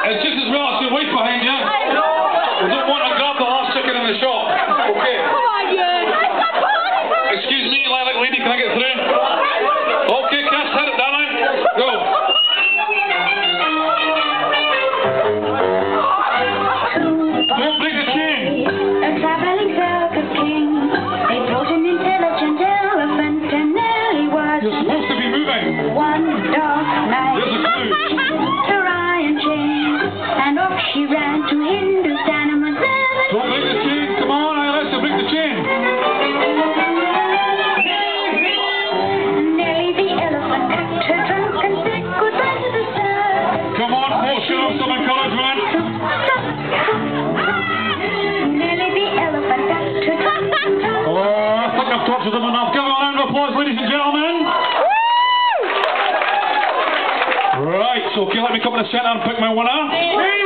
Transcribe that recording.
It's just as well as your wife behind you. We don't want to grab the last chicken in the shop. Okay. Come on, you. Excuse me, lilac lady, can I get through? Okay, Cass, hit it, darling. Go. Don't break the chain. A traveling circus king. They brought an intelligent elephant, and Nellie was. You're supposed to be moving. One dark night. There's a clue. To Rae-ann chain, and off she ran to Hindustan and was there. Don't break the chain. Come on, let's break the chain. Nellie the elephant packed her trunk and said goodbye to the sun. Come on, folks, show them some encouragement. Nellie the elephant packed her trunk. Oh, I think I've talked to them enough. Give them a round of applause, ladies and gentlemen. Right, so okay, let me come to the centre and pick my winner.